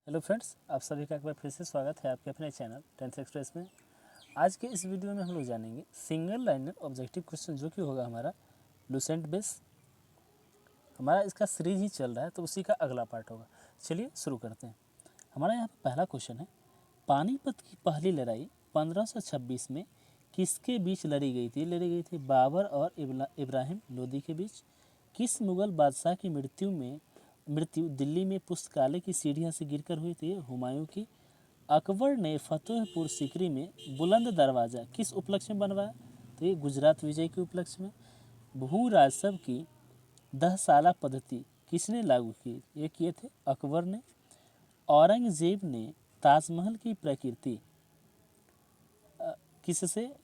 Hello friends, आप सभी का एक बार फिर से स्वागत है आपके अपने चैनल टेंथ एक्सप्रेस में। आज के इस वीडियो में हम लोग जानेंगे सिंगल लाइनर ऑब्जेक्टिव क्वेश्चन, जो कि होगा हमारा लुसेंट बेस। हमारा इसका सीरीज ही चल रहा है, तो उसी का अगला पार्ट होगा। चलिए शुरू करते हैं। हमारा यहाँ पे पहला क्वेश्चन है, पानीपत की पहली लड़ाई 1526 में किसके बीच लड़ी गई थी? लड़ी गई थी बाबर और इब्राहिम लोदी के बीच। किस मुगल बादशाह की मृत्यु दिल्ली में पुस्तकालय की सीढ़ियां से गिरकर हुई थी? हुमायूं की। अकबर ने फतेहपुर सीकरी में बुलंद दरवाज़ा किस उपलक्ष्य में बनवाया? तो ये गुजरात विजय के उपलक्ष्य में। भू राजस्व की 10 साला पद्धति किसने लागू की? ये किए थे अकबर ने। औरंगजेब ने ताजमहल की प्रकृति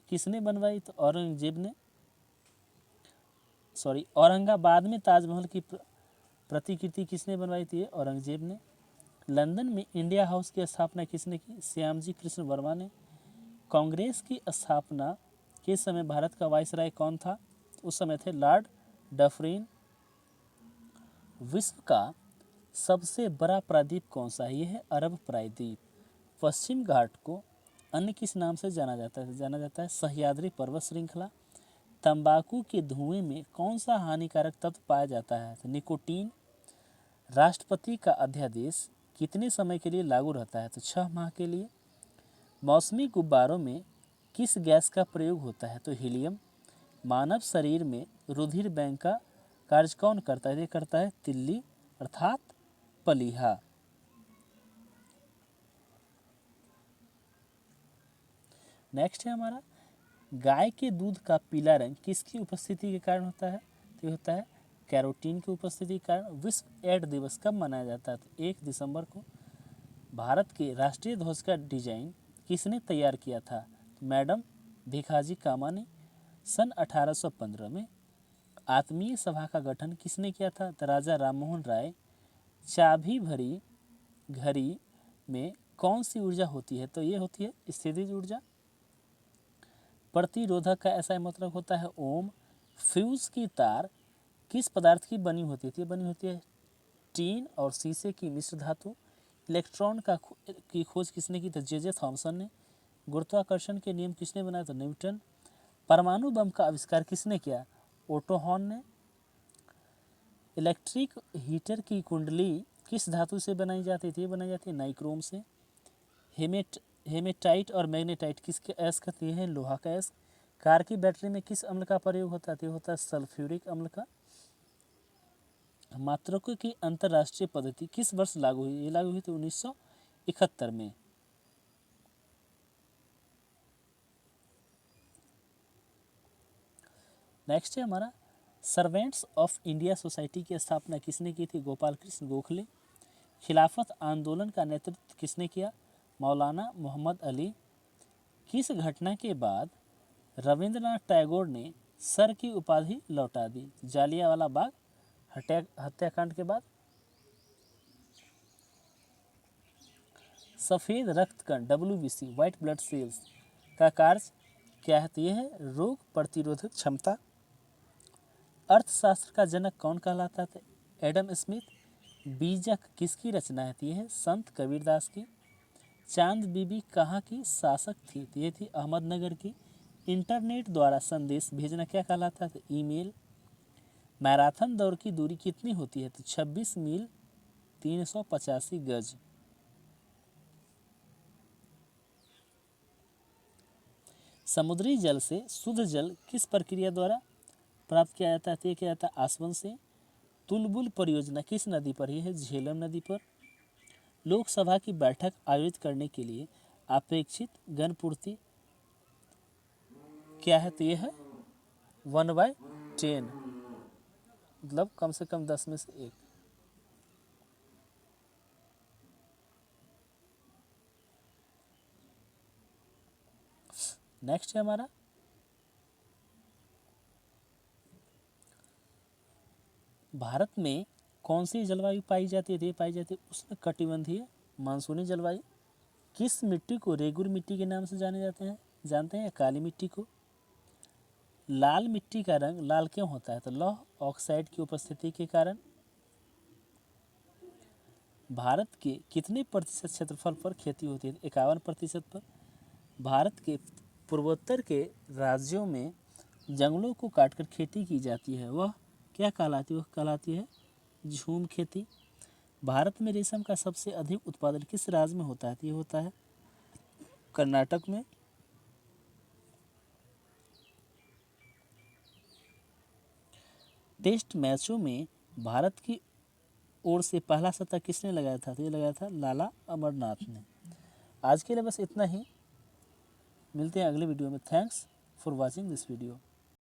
किसने बनवाई? तो औरंगाबाद में ताजमहल की प्रतिकृति किसने बनवाई थी? औरंगजेब ने। लंदन में इंडिया हाउस की स्थापना किसने की? श्यामजी कृष्ण वर्मा ने। कांग्रेस की स्थापना के समय भारत का वायसराय कौन था? उस समय थे लॉर्ड डफरिन। विश्व का सबसे बड़ा प्रायद्वीप कौन सा है? यह है अरब प्रायद्वीप। पश्चिम घाट को अन्य किस नाम से जाना जाता है? जाना जाता है सह्याद्री पर्वत श्रृंखला। तंबाकू के धुएं में कौन सा हानिकारक तत्व पाया जाता है? तो निकोटीन। राष्ट्रपति का अध्यादेश कितने समय के लिए लागू रहता है? तो 6 माह के लिए। मौसमी गुब्बारों में किस गैस का प्रयोग होता है? तो हीलियम। मानव शरीर में रुधिर बैंक का कार्य कौन करता है? ये करता है तिल्ली अर्थात पलीहा। नेक्स्ट है हमारा, गाय के दूध का पीला रंग किसकी उपस्थिति के कारण होता है? तो ये होता है कैरोटीन की उपस्थिति के कारण। विश्व एड्स दिवस कब मनाया जाता है? तो 1 दिसंबर को। भारत के राष्ट्रीय ध्वज का डिजाइन किसने तैयार किया था? तो मैडम भिखाजी कामा ने सन 1815 में। आत्मीय सभा का गठन किसने किया था? तो राजा राममोहन राय। चाबी भरी घड़ी में कौन सी ऊर्जा होती है? तो ये होती है स्थितिज ऊर्जा। प्रतिरोधक का ऐसा मतलब होता है ओम। फ्यूज की तार किस पदार्थ की बनी होती है? बनी होती है टीन और शीशे की मिश्र धातु। इलेक्ट्रॉन की खोज किसने की? तो जे थॉमसन ने। गुरुत्वाकर्षण के नियम किसने बनाया? तो न्यूटन। परमाणु बम का आविष्कार किसने किया? ओटो हॉर्न ने। इलेक्ट्रिक हीटर की कुंडली किस धातु से बनाई जाती थी? बनाई जाती है नाइक्रोम से। हेमेटाइट और मैग्नेटाइट किसके अयस्क कहते हैं? लोहा का अयस्क। कार की बैटरी में किस अम्ल का प्रयोग होता है? होता है सल्फ्यूरिक अम्ल का। मात्रकों की अंतर्राष्ट्रीय पद्धति किस वर्ष लागू हुई? ये लागू हुई थी 1971 में। नेक्स्ट है हमारा, सर्वेंट्स ऑफ इंडिया सोसाइटी की स्थापना किसने की थी? गोपाल कृष्ण गोखले। खिलाफत आंदोलन का नेतृत्व किसने किया? मौलाना मोहम्मद अली। किस घटना के बाद रविंद्रनाथ टैगोर ने सर की उपाधि लौटा दी? जालियांवाला बाग हत्याकांड के बाद। सफ़ेद रक्त कण WBC व्हाइट ब्लड सेल्स का कार्य क्या है? तो यह है रोग प्रतिरोधक क्षमता। अर्थशास्त्र का जनक कौन कहलाता है? Adam Smith. बीजक किसकी रचना है? यह है संत कबीरदास की। चांद बीबी कहाँ की शासक थी? ये थी अहमदनगर की। इंटरनेट द्वारा संदेश भेजना क्या कहलाता है? ईमेल। मैराथन दौड़ की दूरी कितनी होती है? तो 26 मील 385 गज। समुद्री जल से शुद्ध जल किस प्रक्रिया द्वारा प्राप्त किया जाता है? तो किया जाता है आसवन से। तुलबुल परियोजना किस नदी पर है? झेलम नदी पर। लोकसभा की बैठक आयोजित करने के लिए अपेक्षित गणपूर्ति क्या है? तो यह है 1/10, मतलब कम से कम 10 में से 1। नेक्स्ट है हमारा, भारत में कौन सी जलवायु पाई जाती है? पाई जाती है उष्ण कटिबंधीय मानसूनी जलवायु। किस मिट्टी को रेगुर मिट्टी के नाम से जानते हैं या काली मिट्टी को? लाल मिट्टी का रंग लाल क्यों होता है? तो लौह ऑक्साइड की उपस्थिति के कारण। भारत के कितने प्रतिशत क्षेत्रफल पर खेती होती है? 51% पर। भारत के पूर्वोत्तर के राज्यों में जंगलों को काटकर खेती की जाती है, वह क्या कहलाती है? वह कहलाती है झूम खेती। भारत में रेशम का सबसे अधिक उत्पादन किस राज्य में होता है? ये होता है कर्नाटक में। टेस्ट मैचों में भारत की ओर से पहला शतक किसने लगाया था? तो ये लगाया था लाला अमरनाथ ने। आज के लिए बस इतना ही, मिलते हैं अगले वीडियो में। Thanks for watching this video.